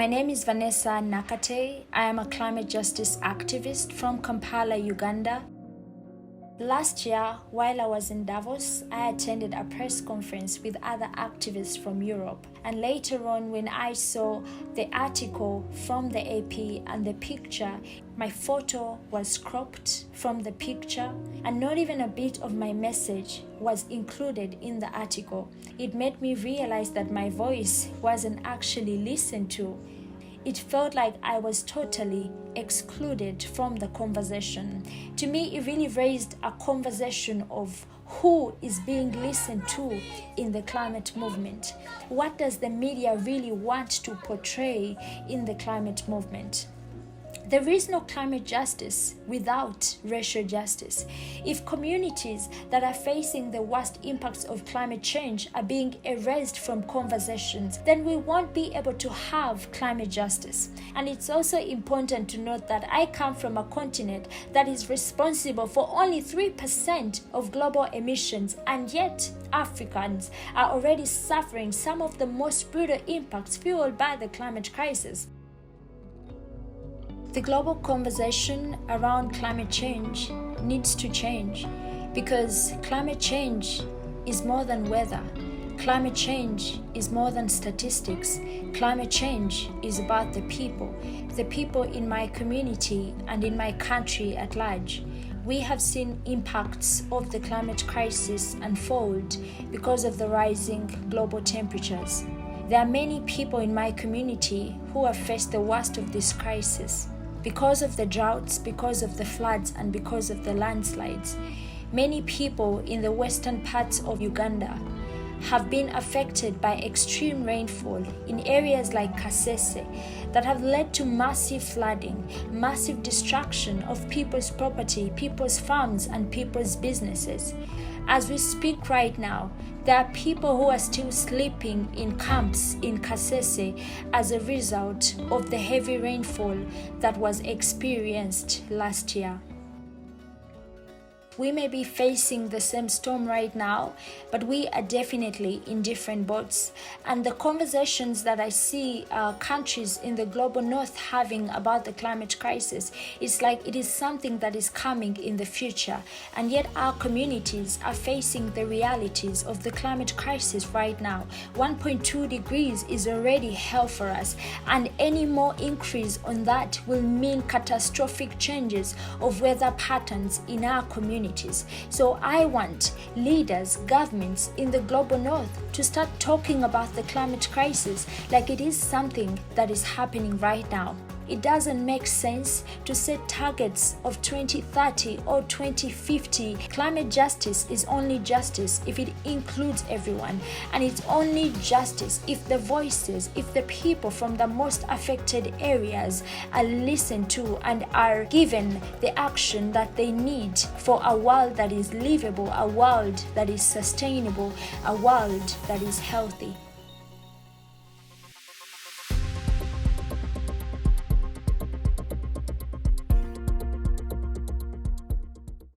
name is Vanessa Nakate. I am a climate justice activist from Kampala, Uganda. Last year, while I was in Davos, I attended a press conference with other activists from Europe. And later on, when I saw the article from the AP and the picture, my photo was cropped from the picture and not even a bit of my message was included in the article. It made me realize that my voice wasn't actually listened to. It felt like I was totally excluded from the conversation. To me, it really raised a conversation of who is being listened to in the climate movement. What does the media really want to portray in the climate movement? There is no climate justice without racial justice. If communities that are facing the worst impacts of climate change are being erased from conversations, then we won't be able to have climate justice. And it's also important to note that I come from a continent that is responsible for only 3% of global emissions, and yet Africans are already suffering some of the most brutal impacts fueled by the climate crisis. The global conversation around climate change needs to change because climate change is more than weather. Climate change is more than statistics. Climate change is about the people in my community and in my country at large. We have seen impacts of the climate crisis unfold because of the rising global temperatures. There are many people in my community who have faced the worst of this crisis. Because of the droughts, because of the floods, and because of the landslides, many people in the western parts of Uganda have been affected by extreme rainfall in areas like Kasese that have led to massive flooding, massive destruction of people's property, people's farms, and people's businesses. As we speak right now, there are people who are still sleeping in camps in Kasese as a result of the heavy rainfall that was experienced last year. We may be facing the same storm right now, but we are definitely in different boats. And the conversations that I see countries in the global north having about the climate crisis, it's like it is something that is coming in the future. And yet our communities are facing the realities of the climate crisis right now. 1.2 degrees is already hell for us. And any more increase on that will mean catastrophic changes of weather patterns in our communities. So I want leaders, governments in the global north to start talking about the climate crisis like it is something that is happening right now. It doesn't make sense to set targets of 2030 or 2050. Climate justice is only justice if it includes everyone. And it's only justice if the voices, if the people from the most affected areas are listened to and are given the action that they need for a world that is livable, a world that is sustainable, a world that is healthy.